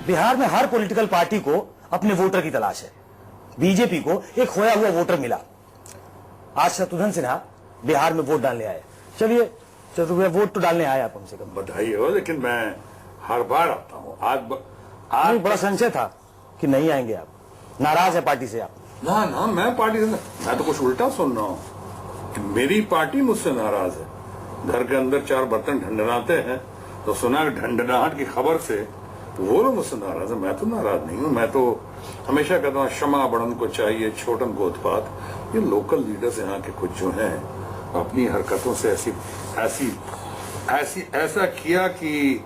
बिहार में हर political party को अपने वोटर की तलाश है। बीजेपी को एक खोया हुआ वोटर मिला। आज शत्रुघ्न सिन्हा बिहार में वोट डालने आए। चलिए शत्रुघ्न, वोट तो डालने आए आप, कम से कम बधाई हो, लेकिन मैं हर बार आता हूँ। आज बड़ा संशय था कि नहीं आएंगे आप, नाराज है पार्टी से आप। ना ना, मैं पार्टी से, मैं तो कुछ उल्टा सुन रहा हूँ कि मेरी पार्टी मुझसे नाराज है। घर के अंदर 4 बर्तन ढंढनाते हैं तो सुना ढंढनाहट की खबर से वो लोग मुझसे नाराज है। मैं तो नाराज नहीं हूँ। मैं तो हमेशा कहता हूँ क्षमा बड़न को चाहिए, छोटन को उत्पात। ये लोकल लीडर्स यहाँ के कुछ जो हैं अपनी हरकतों से ऐसा किया कि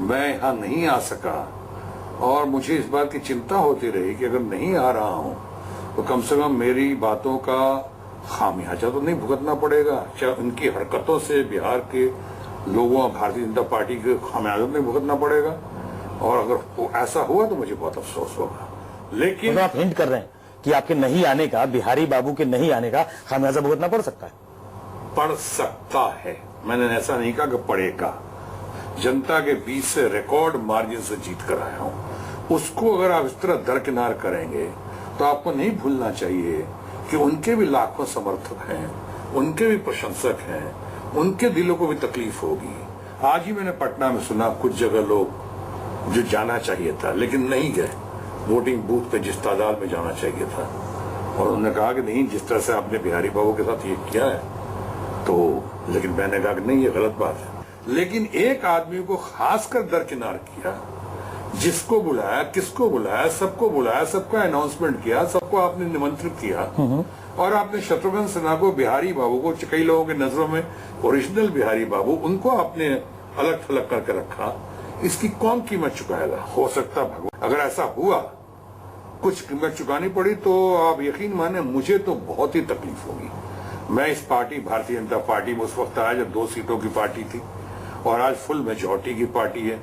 मैं यहाँ नहीं आ सका, और मुझे इस बात की चिंता होती रही कि अगर नहीं आ रहा हूँ तो कम से कम मेरी बातों का खामियाजा तो नहीं भुगतना पड़ेगा। चाहे उनकी हरकतों से बिहार के लोगों, भारतीय जनता पार्टी के खामियाजा नहीं भुगतना पड़ेगा। और अगर ऐसा हुआ तो मुझे बहुत अफसोस होगा। लेकिन तो आप हिंट कर रहे हैं कि आपके नहीं आने का, बिहारी बाबू के नहीं आने का खामियाजा भुगतना पड़ सकता है? पड़ सकता है, मैंने ऐसा नहीं कहा कि पड़ेगा। जनता के बीच से रिकॉर्ड मार्जिन से जीत कर आया हूं। उसको अगर आप इस तरह दरकिनार करेंगे तो आपको नहीं भूलना चाहिए कि उनके भी लाखों समर्थक हैं, उनके भी प्रशंसक हैं, उनके दिलों को भी तकलीफ होगी। आज ही मैंने पटना में सुना कुछ जगह लोग जो जाना चाहिए था लेकिन नहीं गए वोटिंग बूथ पे, जिस तादाद में जाना चाहिए था, और उन्होंने कहा कि नहीं, जिस तरह से आपने बिहारी बाबू के साथ ये किया है तो, लेकिन मैंने कहा कि नहीं, ये गलत बात है। लेकिन एक आदमी को खासकर दरकिनार किया, जिसको बुलाया, किसको बुलाया, सबको बुलाया, सबका अनाउंसमेंट किया, सबको आपने निमंत्रित किया, और आपने शत्रुघ्न सिन्हा को, बिहारी बाबू को, कई लोगों की नजरों में ओरिजिनल बिहारी बाबू, उनको आपने अलग थलग करके रखा। इसकी कौन कीमत चुकाएगा? हो सकता भगवान, अगर ऐसा हुआ, कुछ कीमत चुकानी पड़ी तो आप यकीन माने मुझे तो बहुत ही तकलीफ होगी। मैं इस पार्टी, भारतीय जनता पार्टी में उस वक्त आया जब 2 सीटों की पार्टी थी, और आज फुल मेजॉरिटी की पार्टी है।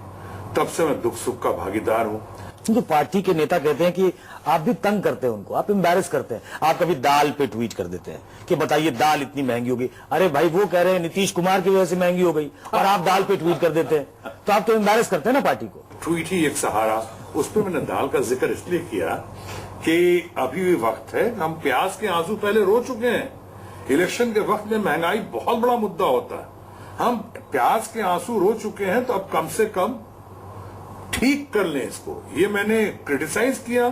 तब से मैं दुख सुख का भागीदार हूँ। तो पार्टी के नेता कहते हैं कि आप भी तंग करते हैं उनको, आप एम्बैरेस करते हैं। आप कभी दाल पे ट्वीट कर देते हैं कि बताइए दाल इतनी महंगी हो गई। अरे भाई, वो कह रहे हैं नीतीश कुमार की वजह से महंगी हो गई, और आप दाल पे ट्वीट कर देते हैं, तो आप तो एम्बैरेस करते हैं ना पार्टी को। ट्वीट ही एक सहारा। उस पर मैंने दाल का जिक्र इसलिए किया कि अभी भी वक्त है। हम प्याज के आंसू पहले रो चुके हैं। इलेक्शन के वक्त में महंगाई बहुत बड़ा मुद्दा होता है। हम प्याज के आंसू रो चुके हैं, तो अब कम से कम ठीक कर लें इसको। ये मैंने क्रिटिसाइज किया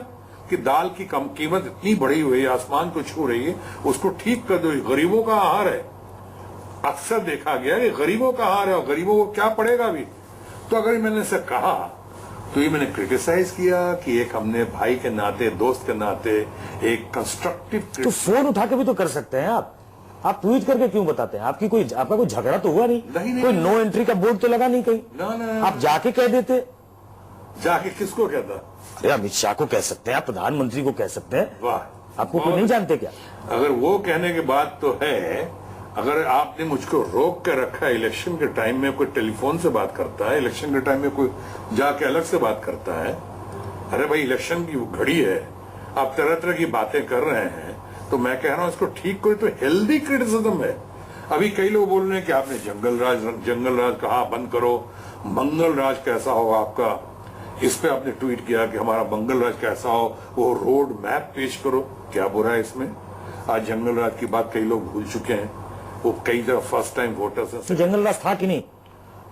कि दाल की कम कीमत इतनी बढ़ी हुई है, आसमान को छू रही है, उसको ठीक कर दो। गरीबों का आहार है। अक्सर देखा गया कि गरीबों का आहार है, और गरीबों को क्या पड़ेगा भी। तो अगर मैंने इसे कहा तो ये मैंने क्रिटिसाइज किया कि एक हमने भाई के नाते, दोस्त के नाते एक कंस्ट्रक्टिव। तो फोन उठा के भी तो कर सकते हैं आप ट्वीट करके क्यों बताते हैं? आपका कोई झगड़ा तो हुआ नहीं, कोई नो एंट्री का बोर्ड तो लगा नहीं कहीं? ना, आप जाके कह देते। जाके किसको कहता? अरे अमित शाह को कह सकते हैं, आप प्रधानमंत्री को कह सकते हैं। वाह, आपको कोई नहीं जानते क्या? अगर वो कहने के बाद तो है। अगर आपने मुझको रोक के रखा है, इलेक्शन के टाइम में कोई टेलीफोन से बात करता है, इलेक्शन के टाइम में कोई जाके अलग से बात करता है। अरे भाई, इलेक्शन की घड़ी है, आप तरह तरह की बातें कर रहे हैं, तो मैं कह रहा हूं इसको ठीक करो। तो हेल्दी क्रिटिसिज्म है। अभी कई लोग बोल रहे हैं कि आपने जंगल राज कहा, बंद करो। मंगल राज कैसा हो आपका, इस पे आपने ट्वीट किया कि हमारा मंगल राज कैसा हो, वो रोड मैप पेश करो। क्या बुरा है इसमें? आज जंगल राज की बात कई लोग भूल चुके हैं। वो कई तरह फर्स्ट टाइम वोटर्स हैं। जंगल राज था कि नहीं?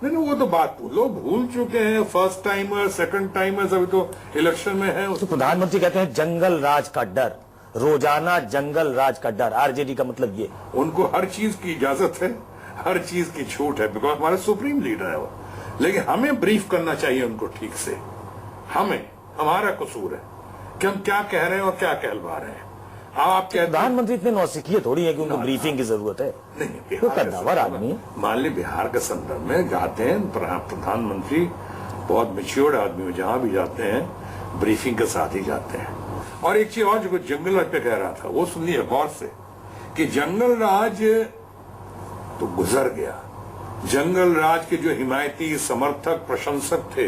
नहीं, वो तो बात लोग भूल चुके हैं। फर्स्ट टाइमर, सेकंड टाइमर्स अभी तो इलेक्शन में है। तो प्रधानमंत्री कहते हैं जंगल राज का डर, रोजाना जंगल राज का डर। आरजेडी का मतलब ये, उनको हर चीज की इजाजत है, हर चीज की छूट है, बिकॉज हमारे सुप्रीम लीडर है वो। लेकिन हमें ब्रीफ करना चाहिए उनको ठीक से। हमारा कसूर है कि हम क्या कह रहे हैं और क्या कहलवा रहे हैं। आप प्रधानमंत्री इतने नौसिखिए थोड़ी है कि उनको ब्रीफिंग की जरूरत है। नहीं, तो कद्दावर आदमी। मान ली बिहार के संदर्भ में जाते हैं प्रधानमंत्री, बहुत मेच्योर्ड आदमी हो, जहां भी जाते हैं ब्रीफिंग के साथ ही जाते हैं। और एक चीज और जो जंगल राज पे कह रहा था, वो सुनिए गौर से कि जंगल राज तो गुजर गया। जंगल राज के जो हिमायती, समर्थक, प्रशंसक थे,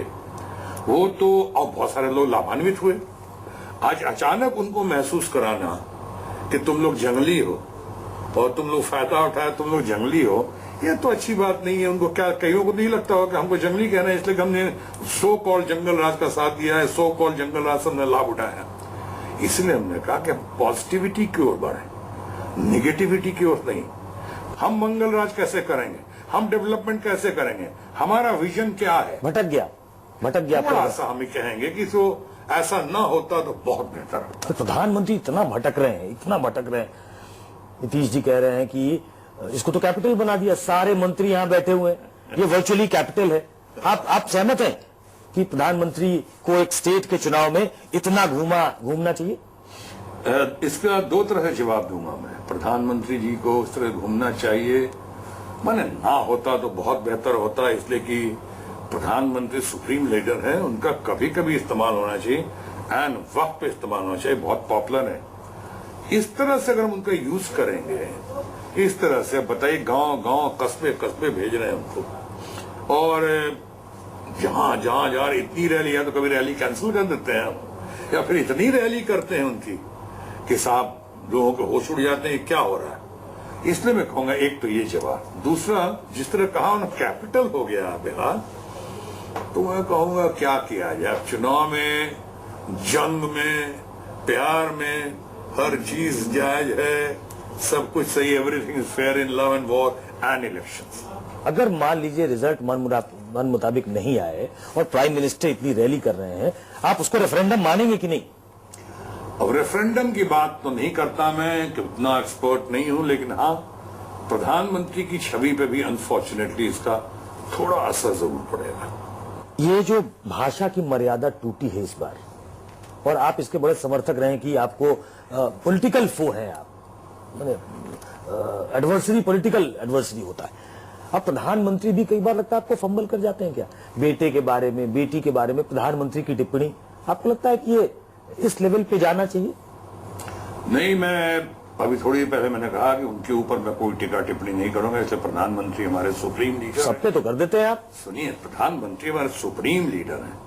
वो तो अब बहुत सारे लोग लाभान्वित हुए। आज अचानक उनको महसूस कराना कि तुम लोग जंगली हो और तुम लोग फायदा उठाए, तुम लोग जंगली हो, ये तो अच्छी बात नहीं है। उनको क्या, कईयों को नहीं लगता हो कि हमको जंगली कहना है, इसलिए हमने सो कॉल जंगल राज का साथ दिया है, सो कॉल जंगल राज से हमने लाभ उठाया। इसलिए हमने कहा कि पॉजिटिविटी की ओर बढ़े, निगेटिविटी की ओर नहीं। हम मंगल राज कैसे करेंगे, हम डेवलपमेंट कैसे करेंगे, हमारा विजन क्या है। भटक गया थोड़ा सा हम कहेंगे कि तो ऐसा ना होता तो बहुत बेहतर होता। तो प्रधानमंत्री इतना भटक रहे हैं। नीतीश जी कह रहे हैं कि इसको तो कैपिटल बना दिया, सारे मंत्री यहां बैठे हुए हैं, ये वर्चुअली कैपिटल है। आप सहमत हैं कि प्रधानमंत्री को एक स्टेट के चुनाव में इतना घूमना चाहिए? इसका दो तरह से जवाब दूंगा मैं। प्रधानमंत्री जी को उस तरह घूमना चाहिए, माने ना होता तो बहुत बेहतर होता, इसलिए कि प्रधानमंत्री सुप्रीम लीडर है, उनका कभी कभी इस्तेमाल होना चाहिए, एंड वक्त पे इस्तेमाल होना चाहिए, बहुत पॉपुलर है। इस तरह से अगर हम उनका यूज करेंगे, इस तरह से बताइए, गांव गांव कस्बे कस्बे भेज रहे हैं उनको, और जहां जहां जा रही इतनी रैली है तो कभी रैली कैंसिल कर देते हैं हम, या फिर इतनी रैली करते हैं उनकी कि साहब लोगों के होश उड़ जाते हैं, क्या हो रहा है। इसलिए मैं कहूंगा, एक तो ये जवाब। दूसरा, जिस तरह कहा ना कैपिटल हो गया बिहार, तो मैं कहूंगा क्या किया जाए। चुनाव में, जंग में, प्यार में हर चीज जायज है, सब कुछ सही, everything is fair in love and war and elections. अगर मान लीजिए रिजल्ट मन मुताबिक नहीं आए और प्राइम मिनिस्टर इतनी रैली कर रहे हैं, आप उसको रेफरेंडम मानेंगे कि नहीं? अब रेफरेंडम की बात तो नहीं करता मैं, कि उतना एक्सपर्ट नहीं हूं, लेकिन हाँ, प्रधानमंत्री की छवि पे भी अनफॉर्चुनेटली इसका थोड़ा असर जरूर पड़ेगा। ये जो भाषा की मर्यादा टूटी है इस बार, और आप इसके बड़े समर्थक रहे कि आपको पॉलिटिकल फो है, आप एडवर्सरी, पॉलिटिकल एडवर्सरी होता है। अब प्रधानमंत्री भी कई बार लगता है आपको फंबल कर जाते हैं क्या? बेटे के बारे में, बेटी के बारे में प्रधानमंत्री की टिप्पणी, आपको लगता है कि ये इस लेवल पे जाना चाहिए? नहीं, मैं अभी थोड़ी पहले मैंने कहा कि उनके ऊपर मैं कोई टीका टिप्पणी नहीं करूंगा, इसलिए प्रधानमंत्री हमारे सुप्रीम लीडर। सब पे तो कर देते हैं आप। सुनिए, प्रधानमंत्री हमारे सुप्रीम लीडर हैं,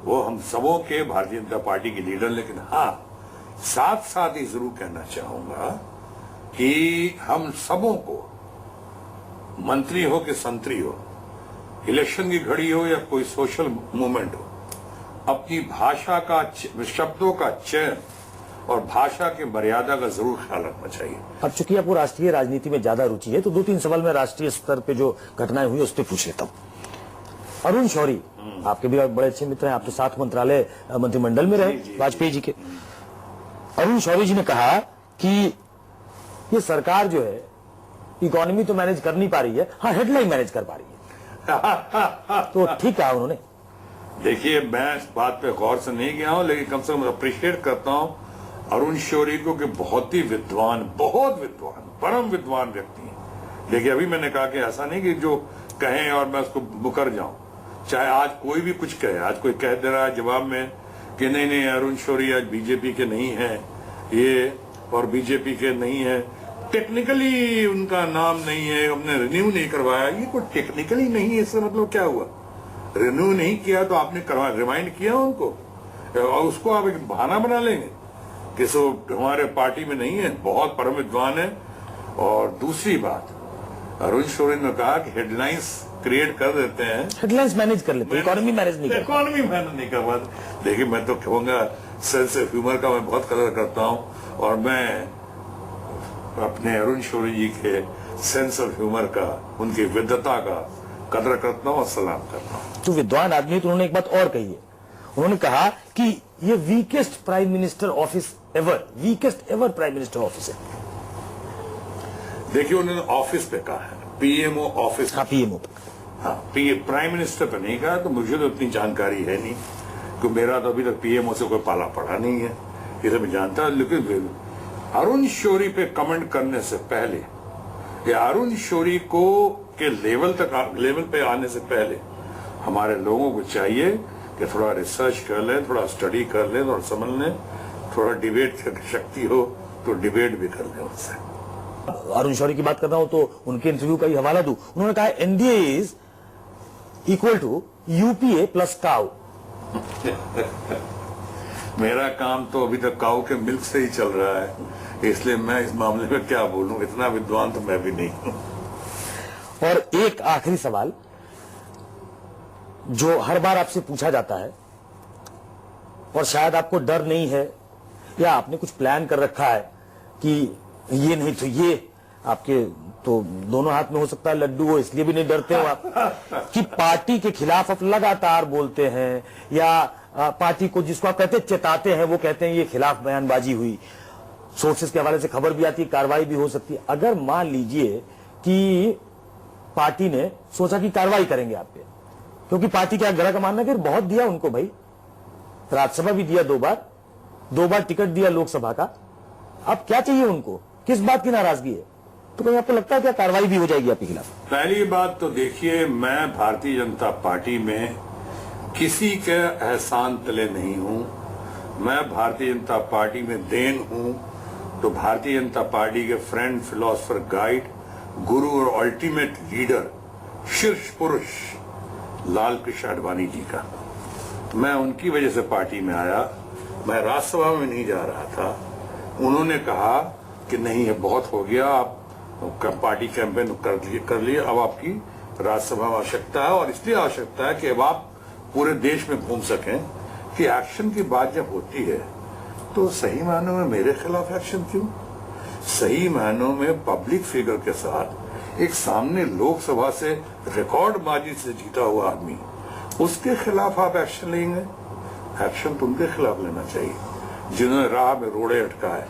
वो हम सबों के भारतीय जनता पार्टी के लीडर। लेकिन हाँ, साथ साथ ही जरूर कहना चाहूंगा कि हम सबों को, मंत्री हो कि संतरी हो, इलेक्शन की घड़ी हो या कोई सोशल मूवमेंट हो, अपनी भाषा का, शब्दों का चयन और भाषा की मर्यादा का जरूर ख्याल रखना चाहिए। अब चूंकि आपको राष्ट्रीय राजनीति में ज्यादा रुचि है, तो 2-3 सवाल मैं राष्ट्रीय स्तर पे जो घटनाएं हुई उस पर पूछ लेता हूं। अरुण शौरी, आपके भी बड़े अच्छे मित्र हैं, आप तो साथ मंत्रालय मंत्रिमंडल में रहे वाजपेयी जी के। अरुण शौरी जी ने कहा कि ये सरकार जो है इकोनॉमी तो मैनेज कर नहीं पा रही है, हाँ हेडलाइन मैनेज कर पा रही है। तो ठीक कहा उन्होंने। देखिए, मैं इस बात पे गौर से नहीं गया हूं, लेकिन कम से कम अप्रिशिएट करता हूं अरुण शौरी को कि बहुत ही विद्वान, बहुत विद्वान, परम विद्वान व्यक्ति हैं। देखिए, अभी मैंने कहा कि ऐसा नहीं कि जो कहें और मैं उसको मुकर जाऊं, चाहे आज कोई भी कुछ कहे, आज कोई कह दे रहा है जवाब में कि नहीं नहीं अरुण शौरी आज बीजेपी के नहीं है ये, और बीजेपी के नहीं है, टेक्निकली उनका नाम नहीं है, हमने रिन्यू नहीं करवाया। ये कोई टेक्निकली नहीं है, इसका मतलब क्या हुआ? रिन्यू नहीं किया तो आपने करवा, रिमाइंड किया उनको, और उसको आप एक बहाना बना लेंगे कि सो हमारे पार्टी में नहीं है। बहुत परम विद्वान है। और दूसरी बात, अरुण शौरी ने कहा कि हेडलाइंस क्रिएट कर देते हैं, हेडलाइंस मैनेज कर लेते हैं, इकोनॉमी मैनेज नहीं करते। इकोनॉमी मैनेज नहीं कर पाते। देखिए, मैं तो कहूंगा सेंस ऑफ ह्यूमर का मैं बहुत कदर करता हूं, और मैं अपने अरुण शौरी जी के सेंस ऑफ ह्यूमर का, उनकी विद्वता का कदर करता हूं और सलाम करता हूं। तो विद्वान आदमी, तो उन्होंने एक बात और कही है, उन्होंने कहा कि ये weakest prime minister office ever, weakest ever prime minister office है। देखिए, उन्होंने ऑफिस पे कहा है, पीएमओ ऑफिस। हाँ, पीएमओ पे। हाँ, प्राइम मिनिस्टर पे नहीं कहा, तो मुझे तो इतनी जानकारी है नहीं, क्योंकि मेरा तो अभी तक पीएमओ से कोई पाला पड़ा नहीं है, ये तो मैं जानता। लेकिन अरुण शौरी पे कमेंट करने से पहले, या अरुण शौरी को के लेवल पे आने से पहले, हमारे लोगों को चाहिए कि थोड़ा रिसर्च कर लें, थोड़ा स्टडी कर लें और समझ लें, थोड़ा डिबेट की शक्ति हो तो डिबेट भी कर लें उनसे। अरुण शौरी की बात कर रहा हूं तो उनके इंटरव्यू का ही हवाला दूं। उन्होंने कहा NDA is equal to UPA plus cow. मेरा काम तो अभी तक काऊ के मिल्क से ही चल रहा है, इसलिए मैं इस मामले में क्या बोलूं, इतना विद्वान तो मैं भी नहीं हूं। और एक आखिरी सवाल जो हर बार आपसे पूछा जाता है, और शायद आपको डर नहीं है या आपने कुछ प्लान कर रखा है कि ये नहीं तो ये, आपके तो दोनों हाथ में हो सकता है लड्डू हो, इसलिए भी नहीं डरते हो आप कि पार्टी के खिलाफ आप लगातार बोलते हैं, या पार्टी को जिसको आप कहते हैं चेताते हैं, वो कहते हैं ये खिलाफ बयानबाजी हुई, सोर्सेस के हवाले से खबर भी आती है, कार्रवाई भी हो सकती है। अगर मान लीजिए कि पार्टी ने सोचा कि कार्रवाई करेंगे आप पे, क्योंकि पार्टी के आग्रह का मानना है कि बहुत दिया उनको भाई, राज्यसभा भी दिया 2 बार टिकट दिया लोकसभा का, अब क्या चाहिए उनको, किस बात की नाराजगी है? तो कहीं आपको लगता है क्या कार्रवाई भी हो जाएगी आपके खिलाफ? पहली बात तो देखिए, मैं भारतीय जनता पार्टी में किसी के एहसान तले नहीं हूं। मैं भारतीय जनता पार्टी में देन हूं तो भारतीय जनता पार्टी के फ्रेंड, फिलोसफर, गाइड, गुरु और अल्टीमेट लीडर, शीर्ष पुरुष लाल कृष्ण आडवाणी जी का। मैं उनकी वजह से पार्टी में आया। मैं राज्यसभा में नहीं जा रहा था। उन्होंने कहा कि नहीं, ये बहुत हो गया, आप पार्टी कैंपेन कर लिए, अब आपकी राज्यसभा में आवश्यकता है, और इसलिए आवश्यकता है कि अब आप पूरे देश में घूम सकें। कि एक्शन की बात जब होती है तो सही मायनों में मेरे खिलाफ एक्शन क्यों? सही मायनों में पब्लिक फिगर के साथ एक सामने लोकसभा से रिकॉर्ड मार्जिन से जीता हुआ आदमी, उसके खिलाफ आप एक्शन लेंगे? एक्शन तो उनके खिलाफ लेना चाहिए जिन्होंने राह में रोड़े अटकाए,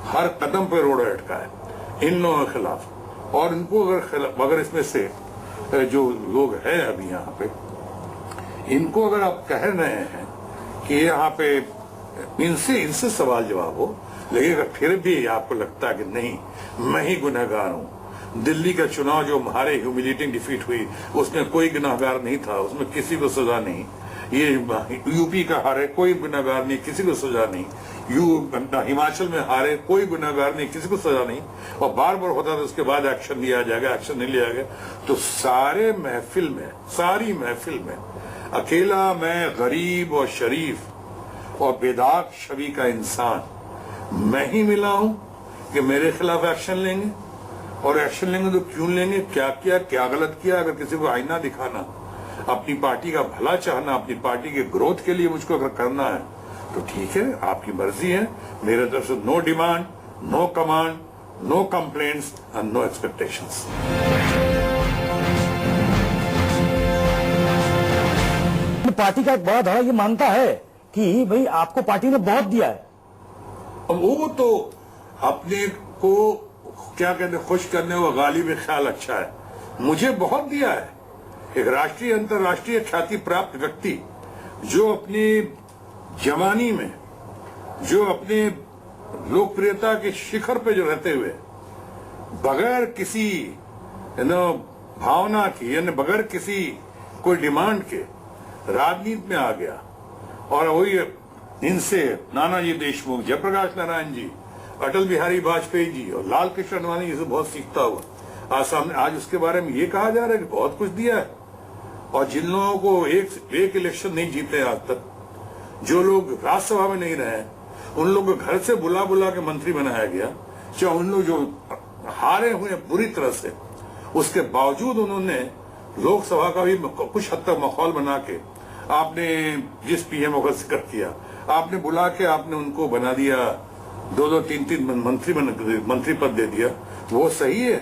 हर कदम पे रोड़े अटकाए, इन लोगों के खिलाफ। और इनको अगर इसमें से जो लोग हैं अभी यहाँ पे, इनको अगर आप कह रहे हैं कि यहाँ पे इनसे सवाल जवाब हो, लेकिन अगर फिर भी आपको लगता है कि नहीं, मैं ही गुनहगार हूँ, दिल्ली का चुनाव जो हमारे ह्यूमिलेटिंग डिफीट हुई उसमें कोई गुनहगार नहीं था, उसमें किसी को सजा नहीं, ये यूपी का हारे कोई गुनहगार नहीं, किसी को सजा नहीं, हिमाचल में हारे कोई गुनहगार नहीं, किसी को सजा नहीं, और बार बार होता था उसके बाद एक्शन लिया जाएगा, एक्शन नहीं लिया गया। तो सारी महफिल में अकेला मैं गरीब और शरीफ और बेदाग छवि का इंसान मैं ही मिला हूं कि मेरे खिलाफ एक्शन लेंगे। और एक्शन लेंगे तो क्यों लेंगे? क्या किया, क्या गलत किया? अगर किसी को आईना दिखाना, अपनी पार्टी का भला चाहना, अपनी पार्टी के ग्रोथ के लिए मुझको अगर करना है तो ठीक है, आपकी मर्जी है। मेरे तरफ से no demand, no command, no complaints and no expectations. Party का एक बड़ा धड़ा ये मानता है कि भाई आपको पार्टी ने बहुत दिया है। अब वो तो अपने को क्या कहते हैं, खुश करने व गालिब ख्याल अच्छा है। मुझे बहुत दिया है। एक राष्ट्रीय अंतर्राष्ट्रीय ख्याति प्राप्त व्यक्ति जो अपनी जवानी में, जो अपने लोकप्रियता के शिखर पे जो रहते हुए बगैर किसी भावना की, यानी बगैर किसी कोई डिमांड के राजनीति में आ गया, और वही इनसे नानाजी देशमुख, जयप्रकाश नारायण जी, अटल बिहारी वाजपेयी जी और लाल कृष्ण आडवाणी जी से बहुत सीखता हुआ आज सामने, आज उसके बारे में ये कहा जा रहा है कि बहुत कुछ दिया है। और जिन लोगों को एक इलेक्शन नहीं जीते आज तक, जो लोग राज्यसभा में नहीं रहे, उन लोगों को घर से बुला बुला के मंत्री बनाया गया, चाहे उन लोग जो हारे हुए बुरी तरह से, उसके बावजूद उन्होंने लोकसभा का भी कुछ हद तक माहौल बना के, आपने जिस पीएम का जिक्र किया, आपने बुला के आपने उनको बना दिया, 2-2, 3-3 मंत्री पद दे दिया। वो सही है।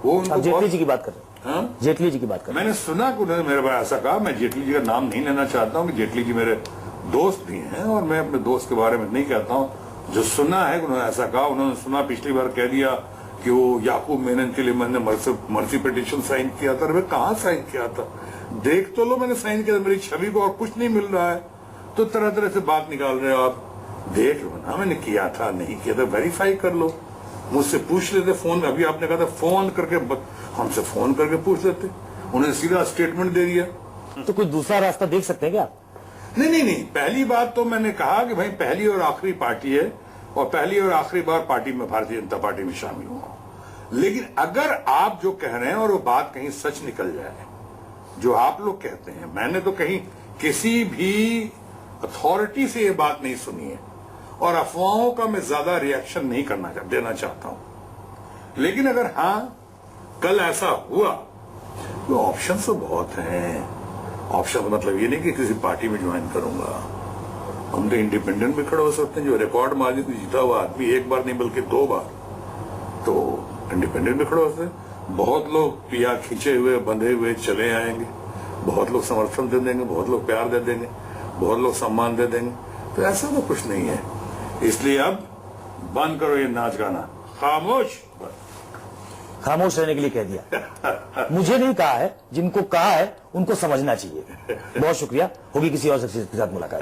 वो उनको जेटली जी की बात कर रहे हैं। हाँ? जेटली जी की बात कर, मैंने सुना कि उन्होंने मेरे बारे ऐसा कहा। मैं जेटली जी का नाम नहीं लेना चाहता हूँ कि जेटली जी मेरे दोस्त भी हैं, और मैं अपने दोस्त के बारे में नहीं कहता हूँ। जो सुना है उन्होंने ऐसा कहा, उन्होंने सुना पिछली बार कह दिया कि वो याकूब मेनन के लिए मैंने मर्सी पिटीशन साइन किया था। मैं कहाँ साइन किया था? देख तो लो, मैंने साइन किया, मेरी छवि को और कुछ नहीं मिल रहा है, तो तरह तरह से बात निकाल रहे हो आप। देख लो ना, मैंने किया था नहीं किया था, वेरीफाई कर लो, मुझसे पूछ लेते फोन। अभी आपने कहा था फोन करके, हमसे फोन करके पूछ लेते, उन्होंने सीधा स्टेटमेंट दे दिया। तो कोई दूसरा रास्ता देख सकते हैं क्या? नहीं। पहली बात तो मैंने कहा कि भाई पहली और आखिरी पार्टी है, और पहली और आखिरी बार पार्टी में, भारतीय जनता पार्टी में शामिल हुआ। लेकिन अगर आप जो कह रहे हैं और वो बात कहीं सच निकल जाए, जो आप लोग कहते हैं, मैंने तो कहीं किसी भी अथॉरिटी से ये बात नहीं सुनी है, और अफवाहों का मैं ज्यादा रिएक्शन नहीं देना चाहता हूं। लेकिन अगर हाँ, कल ऐसा हुआ तो ऑप्शन तो बहुत हैं। ऑप्शन मतलब ये नहीं कि किसी पार्टी में ज्वाइन करूंगा, हम तो इंडिपेंडेंट भी खड़े हो सकते हैं। जो रिकॉर्ड मार्जिन से जीता हुआ आदमी एक बार नहीं बल्कि 2 बार, तो इंडिपेंडेंट भी खड़े हो सकते हैं। बहुत लोग पिया खींचे हुए बंधे हुए चले आएंगे, बहुत लोग समर्थन दे देंगे, बहुत लोग प्यार दे देंगे, बहुत लोग सम्मान दे देंगे। तो ऐसा तो कुछ नहीं है। इसलिए अब बंद करो ये नाच गाना, खामोश। खामोश रहने के लिए कह दिया। मुझे नहीं कहा है, जिनको कहा है उनको समझना चाहिए। बहुत शुक्रिया। होगी किसी और शख्सियत के साथ मुलाकात।